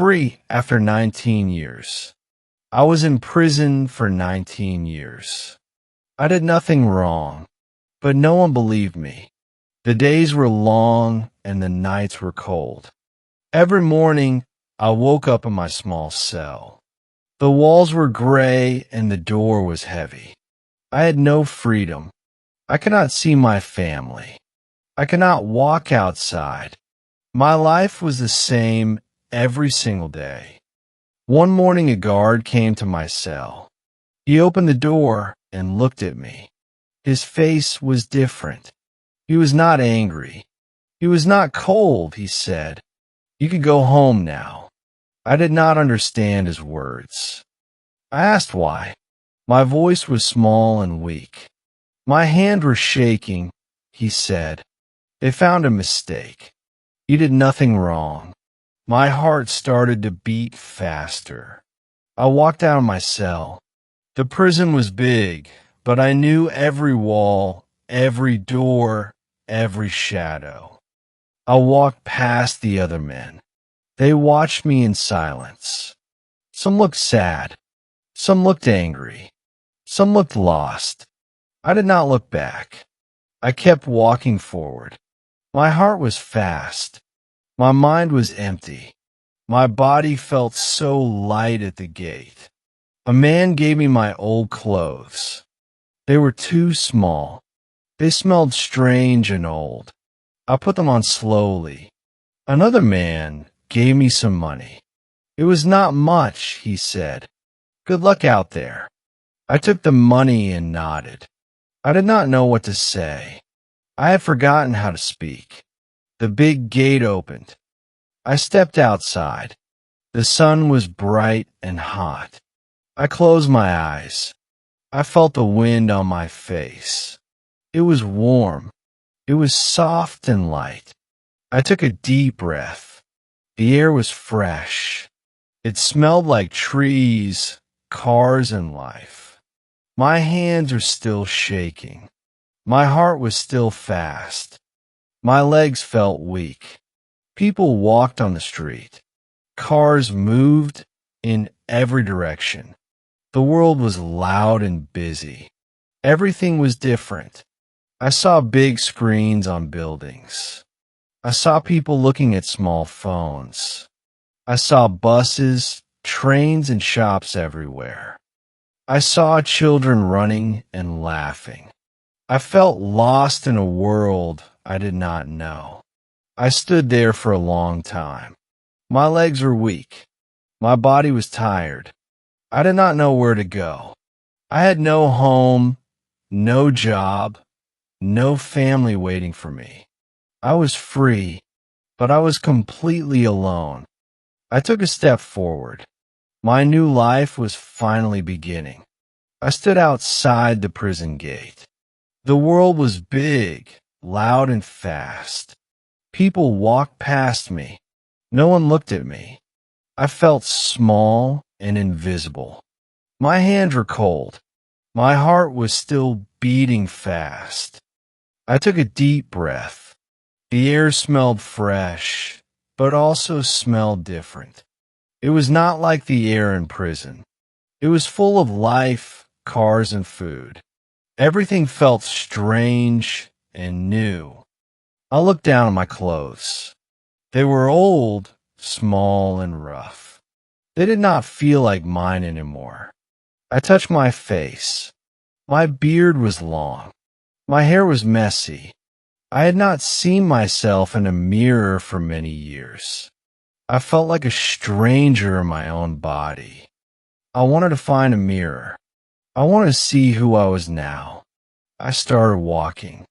free after 19 years. I was in prison for 19 years. I did nothing wrong, but no one believed me. The days were long and the nights were cold. Every morning, I woke up in my small cell. The walls were gray and the door was heavy. I had no freedom. I could not see my family. I could not walk outside. My life was the same every single day. One morning a guard came to my cell. He opened the door and looked at me. His face was different. He was not angry. He was not cold, he said. You could go home now. I did not understand his words. I asked why. My voice was small and weak. My hands were shaking, he said. They found a mistake. You did nothing wrong. My heart started to beat faster. I walked out of my cell. The prison was big, but I knew every wall, every door, every shadow. I walked past the other men. They watched me in silence. Some looked sad. Some looked angry. Some looked lost. I did not look back. I kept walking forward. My heart was fast. My mind was empty. My body felt so light at the gate. A man gave me my old clothes. They were too small. They smelled strange and old. I put them on slowly. Another man gave me some money. It was not much, he said. Good luck out there. I took the money and nodded. I did not know what to say. I had forgotten how to speak. The big gate opened. I stepped outside. The sun was bright and hot. I closed my eyes. I felt the wind on my face. It was warm. It was soft and light. I took a deep breath. The air was fresh. It smelled like trees, cars, and life. My hands were still shaking. My heart was still fast. My legs felt weak. People walked on the street. Cars moved in every direction. The world was loud and busy. Everything was different. I saw big screens on buildings. I saw people looking at small phones. I saw buses, trains, and shops everywhere. I saw children running and laughing. I felt lost in a world I did not know. I stood there for a long time. My legs were weak. My body was tired. I did not know where to go. I had no home, no job, no family waiting for me. I was free, but I was completely alone. I took a step forward. My new life was finally beginning. I stood outside the prison gate. The world was big, loud, and fast. People walked past me. No one looked at me. I felt small and invisible. My hands were cold. My heart was still beating fast. I took a deep breath. The air smelled fresh, but also smelled different. It was not like the air in prison. It was full of life, cars, and food. Everything felt strange and new. I looked down at my clothes. They were old, small, and rough. They did not feel like mine anymore. I touched my face. My beard was long. My hair was messy. I had not seen myself in a mirror for many years. I felt like a stranger in my own body. I wanted to find a mirror. I wanted to see who I was now. I started walking.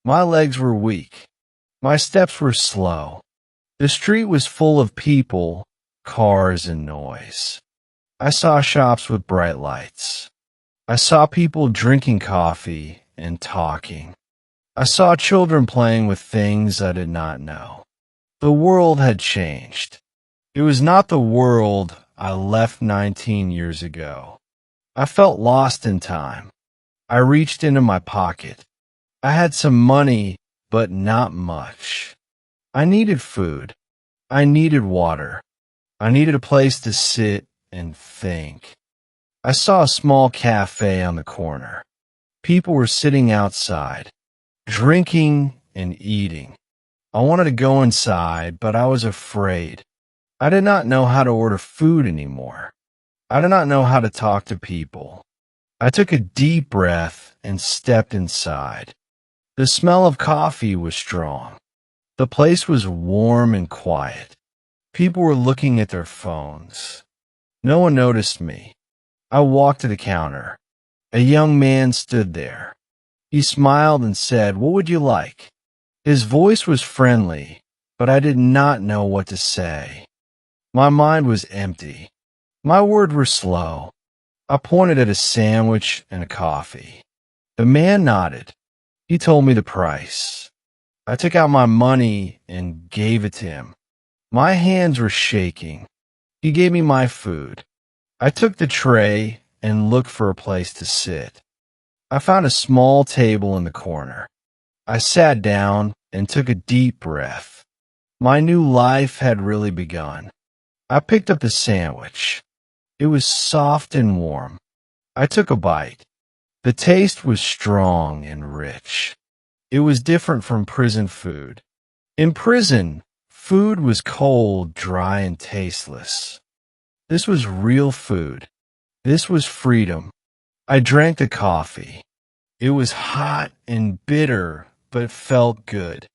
My legs were weak. My steps were slow. The street was full of people, cars, and noise. I saw shops with bright lights. I saw people drinking coffee and talking. I saw children playing with things I did not know. The world had changed. It was not the world I left 19 years ago. I felt lost in time. I reached into my pocket. I had some money, but not much. I needed food. I needed water. I needed a place to sit and think. I saw a small cafe on the corner. People were sitting outside, drinking and eating. I wanted to go inside, but I was afraid. I did not know how to order food anymore. I did not know how to talk to people. I took a deep breath and stepped inside. The smell of coffee was strong. The place was warm and quiet. People were looking at their phones. No one noticed me. I walked to the counter. A young man stood there. He smiled and said, "What would you like?" His voice was friendly, but I did not know what to say. My mind was empty. My words were slow. I pointed at a sandwich and a coffee. The man nodded. He told me the price. I took out my money and gave it to him. My hands were shaking. He gave me my food. I took the tray and looked for a place to sit. I found a small table in the corner. I sat down and took a deep breath. My new life had really begun. I picked up the sandwich. It was soft and warm. I took a bite. The taste was strong and rich. It was different from prison food. In prison, food was cold, dry, and tasteless. This was real food. This was freedom. I drank the coffee. It was hot and bitter, but felt good.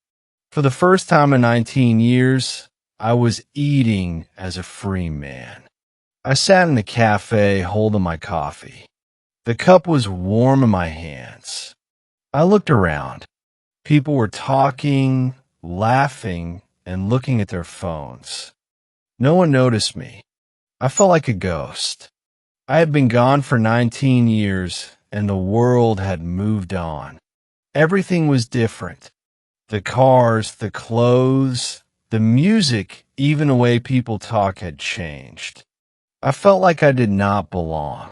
For the first time in 19 years, I was eating as a free man. I sat in the cafe holding my coffee. The cup was warm in my hands. I looked around. People were talking, laughing, and looking at their phones. No one noticed me. I felt like a ghost. I had been gone for 19 years, and the world had moved on. Everything was different. The cars, the clothes, the music, even the way people talk had changed. I felt like I did not belong.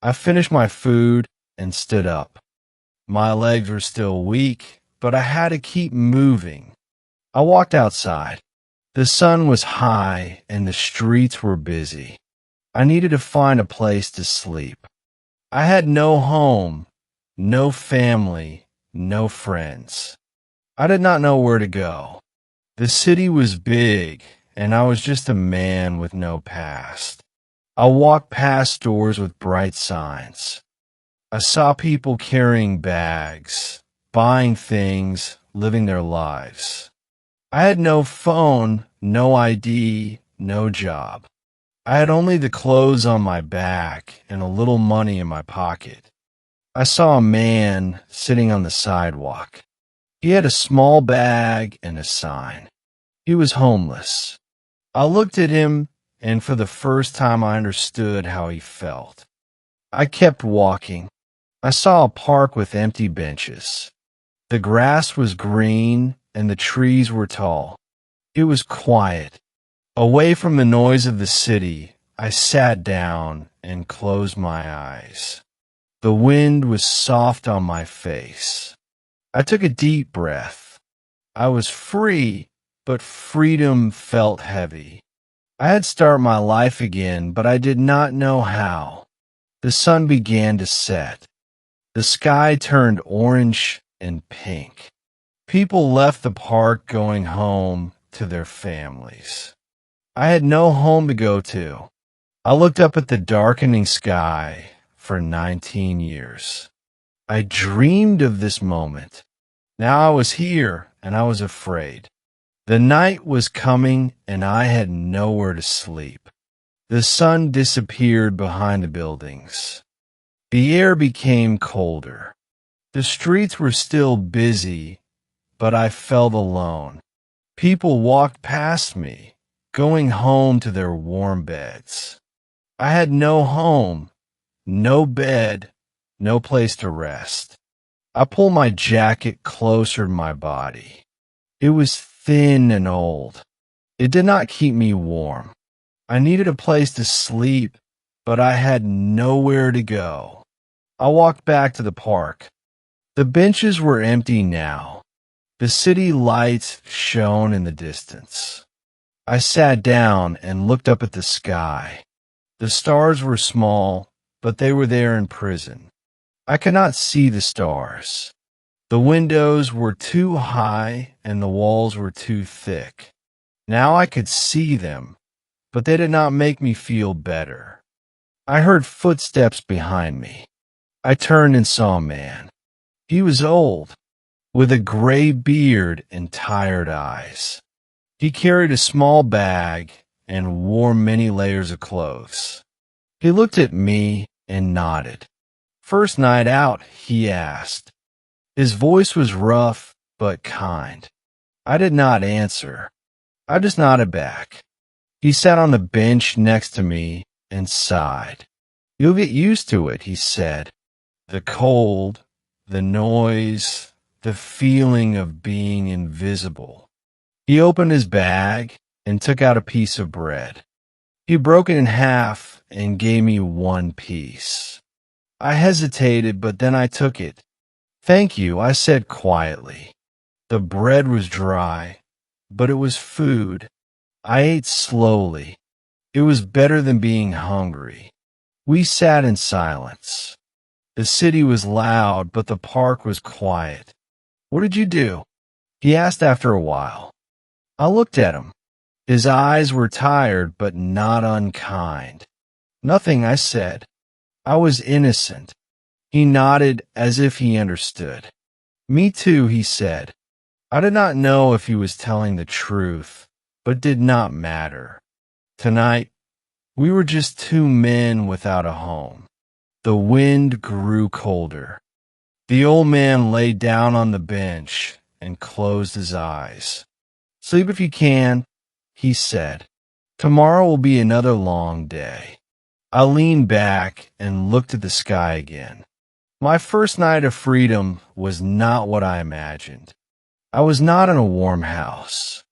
I finished my food and stood up. My legs were still weak, but I had to keep moving. I walked outside. The sun was high and the streets were busy. I needed to find a place to sleep. I had no home, no family, no friends. I did not know where to go. The city was big, and I was just a man with no past. I walked past stores with bright signs. I saw people carrying bags, buying things, living their lives. I had no phone, no ID, no job. I had only the clothes on my back and a little money in my pocket. I saw a man sitting on the sidewalk. He had a small bag and a sign. He was homeless. I looked at him, and for the first time I understood how he felt. I kept walking. I saw a park with empty benches. The grass was green, and the trees were tall. It was quiet. Away from the noise of the city, I sat down and closed my eyes. The wind was soft on my face. I took a deep breath. I was free, but freedom felt heavy. I had started my life again, but I did not know how. The sun began to set. The sky turned orange and pink. People left the park going home to their families. I had no home to go to. I looked up at the darkening sky for 19 years. I dreamed of this moment. Now I was here, and I was afraid. The night was coming, and I had nowhere to sleep. The sun disappeared behind the buildings. The air became colder. The streets were still busy, but I felt alone. People walked past me, going home to their warm beds. I had no home, no bed, no place to rest. I pulled my jacket closer to my body. It was thin and old. It did not keep me warm. I needed a place to sleep, but I had nowhere to go. I walked back to the park. The benches were empty now. The city lights shone in the distance. I sat down and looked up at the sky. The stars were small, but they were there in prison. I could not see the stars. The windows were too high and the walls were too thick. Now I could see them, but they did not make me feel better. I heard footsteps behind me. I turned and saw a man. He was old, with a gray beard and tired eyes. He carried a small bag and wore many layers of clothes. He looked at me and nodded. "First night out?" he asked. His voice was rough but kind. I did not answer. I just nodded back. He sat on the bench next to me and sighed. "You'll get used to it," he said. "The cold, the noise, the feeling of being invisible." He opened his bag and took out a piece of bread. He broke it in half and gave me one piece. I hesitated, but then I took it. "Thank you," I said quietly. The bread was dry, but it was food. I ate slowly. It was better than being hungry. We sat in silence. The city was loud, but the park was quiet. "What did you do?" he asked after a while. I looked at him. His eyes were tired, but not unkind. "Nothing," I said. I was innocent. He nodded as if he understood. "Me too," he said. I did not know if he was telling the truth, but did not matter. Tonight, we were just two men without a home. The wind grew colder. The old man lay down on the bench and closed his eyes. "Sleep if you can," he said. "Tomorrow will be another long day." I leaned back and looked at the sky again. My first night of freedom was not what I imagined. I was not in a warm house.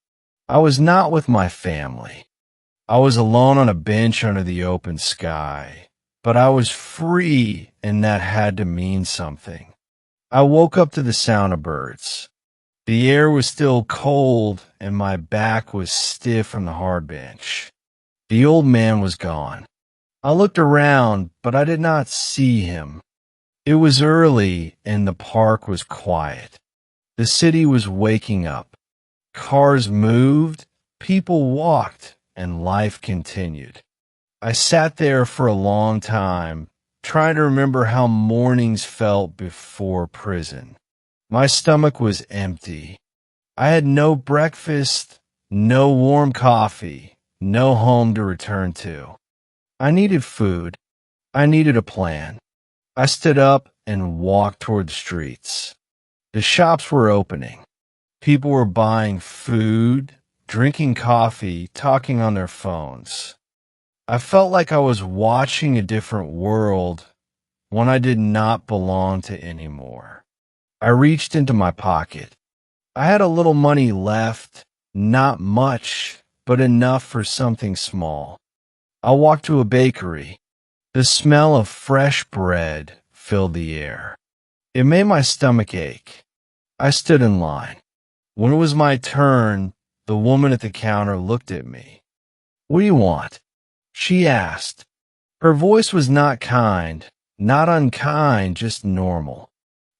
I was not with my family. I was alone on a bench under the open sky, but I was free, and that had to mean something. I woke up to the sound of birds. The air was still cold, and my back was stiff from the hard bench. The old man was gone. I looked around, but I did not see him. It was early, and the park was quiet. The city was waking up. Cars moved, people walked, and life continued. I sat there for a long time, trying to remember how mornings felt before prison. My stomach was empty. I had no breakfast, no warm coffee, no home to return to. I needed food. I needed a plan. I stood up and walked toward the streets. The shops were opening. People were buying food, drinking coffee, talking on their phones. I felt like I was watching a different world, one I did not belong to anymore. I reached into my pocket. I had a little money left, not much, but enough for something small. I walked to a bakery. The smell of fresh bread filled the air. It made my stomach ache. I stood in line. When it was my turn, the woman at the counter looked at me. "What do you want?" she asked. Her voice was not kind, not unkind, just normal.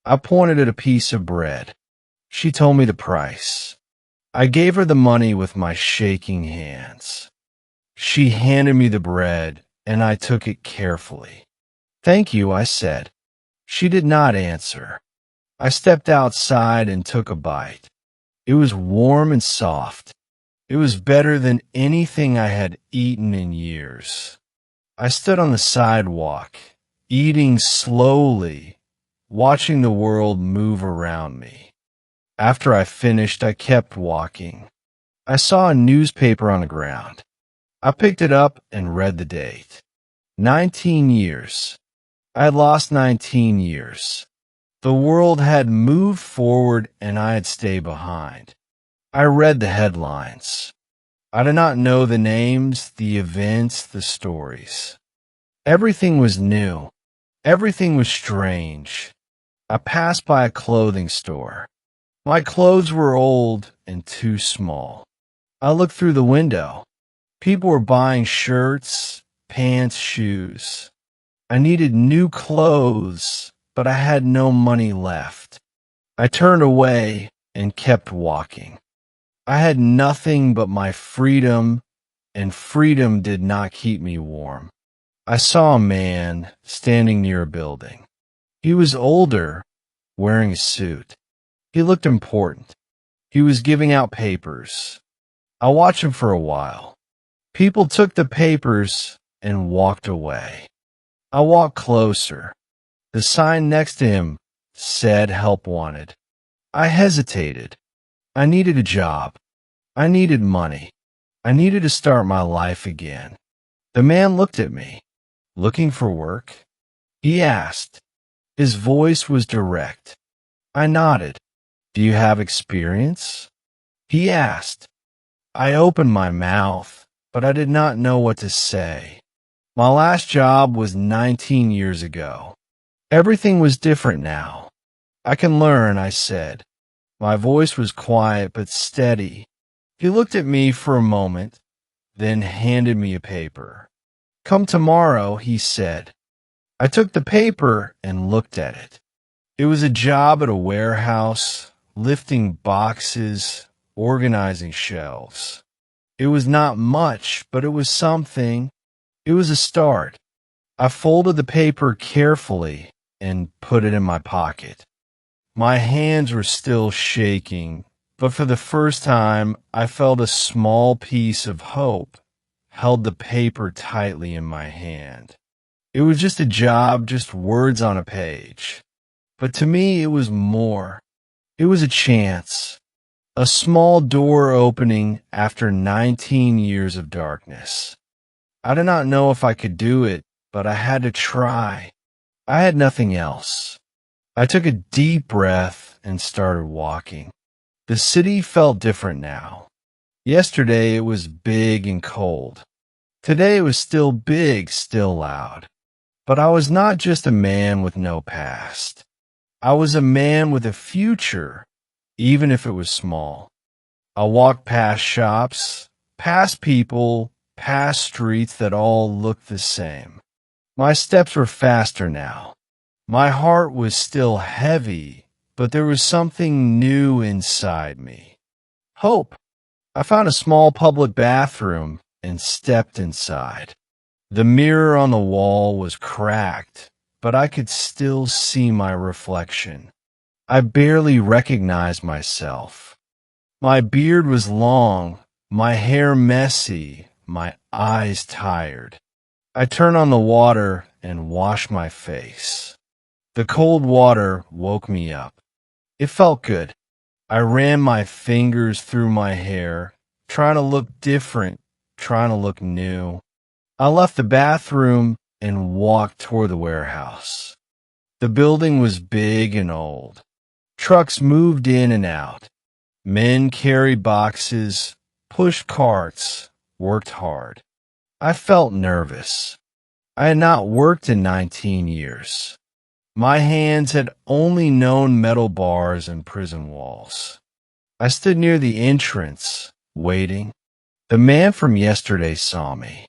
I pointed at a piece of bread. She told me the price. I gave her the money with my shaking hands. She handed me the bread, and I took it carefully. "Thank you," I said. She did not answer. I stepped outside and took a bite. It was warm and soft. It was better than anything I had eaten in years. I stood on the sidewalk, eating slowly, watching the world move around me. After I finished, I kept walking. I saw a newspaper on the ground. I picked it up and read the date. 19 years. I had lost 19 years. The world had moved forward and I had stayed behind. I read the headlines. I did not know the names, the events, the stories. Everything was new. Everything was strange. I passed by a clothing store. My clothes were old and too small. I looked through the window. People were buying shirts, pants, shoes. I needed new clothes, but I had no money left. I turned away and kept walking. I had nothing but my freedom, and freedom did not keep me warm. I saw a man standing near a building. He was older, wearing a suit. He looked important. He was giving out papers. I watched him for a while. People took the papers and walked away. I walked closer. The sign next to him said help wanted. I hesitated. I needed a job. I needed money. I needed to start my life again. The man looked at me. Looking for work? He asked. His voice was direct. I nodded. Do you have experience? He asked. I opened my mouth, but I did not know what to say. My last job was 19 years ago. Everything was different now. I can learn, I said. My voice was quiet but steady. He looked at me for a moment, then handed me a paper. Come tomorrow, he said. I took the paper and looked at it. It was a job at a warehouse, lifting boxes, organizing shelves. It was not much, but it was something. It was a start. I folded the paper carefully and put it in my pocket. My hands were still shaking, but for the first time, I felt a small piece of hope held the paper tightly in my hand. It was just a job, just words on a page. But to me, it was more. It was a chance. A small door opening after 19 years of darkness. I did not know if I could do it, but I had to try. I had nothing else. I took a deep breath and started walking. The city felt different now. Yesterday it was big and cold. Today it was still big, still loud. But I was not just a man with no past. I was a man with a future, even if it was small. I walked past shops, past people, past streets that all looked the same. My steps were faster now. My heart was still heavy, but there was something new inside me. Hope. I found a small public bathroom and stepped inside. The mirror on the wall was cracked, but I could still see my reflection. I barely recognized myself. My beard was long, my hair messy, my eyes tired. I turned on the water and washed my face. The cold water woke me up. It felt good. I ran my fingers through my hair, trying to look different, trying to look new. I left the bathroom and walked toward the warehouse. The building was big and old. Trucks moved in and out. Men carried boxes, pushed carts, worked hard. I felt nervous. I had not worked in 19 years. My hands had only known metal bars and prison walls. I stood near the entrance, waiting. The man from yesterday saw me.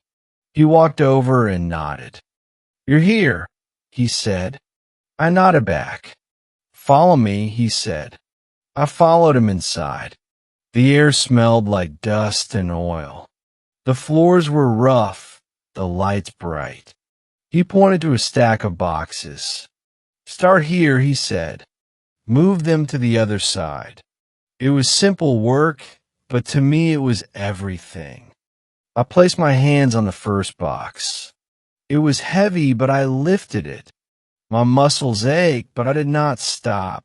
He walked over and nodded. "You're here," he said. I nodded back. "Follow me," he said. I followed him inside. The air smelled like dust and oil. The floors were rough, the lights bright. He pointed to a stack of boxes. "Start here," he said. "Move them to the other side." It was simple work, but to me it was everything. I placed my hands on the first box. It was heavy, but I lifted it. My muscles ached, but I did not stop.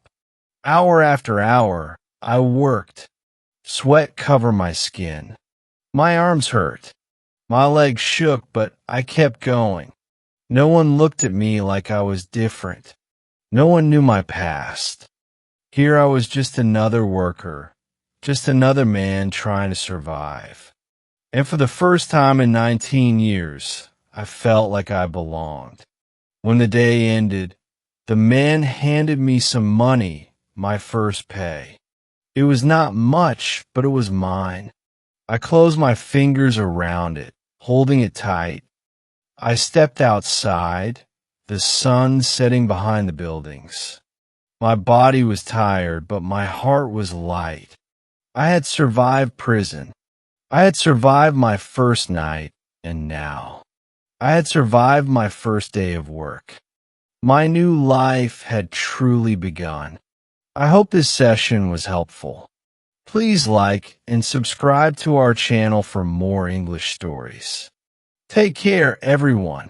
Hour after hour, I worked. Sweat covered my skin. My arms hurt. My legs shook, but I kept going. No one looked at me like I was different. No one knew my past. Here I was just another worker, just another man trying to survive. And for the first time in 19 years, I felt like I belonged. When the day ended, the man handed me some money, my first pay. It was not much, but it was mine. I closed my fingers around it, holding it tight. I stepped outside, the sun setting behind the buildings. My body was tired, but my heart was light. I had survived prison. I had survived my first night, and now I had survived my first day of work. My new life had truly begun. I hope this session was helpful. Please like and subscribe to our channel for more English stories. Take care, everyone.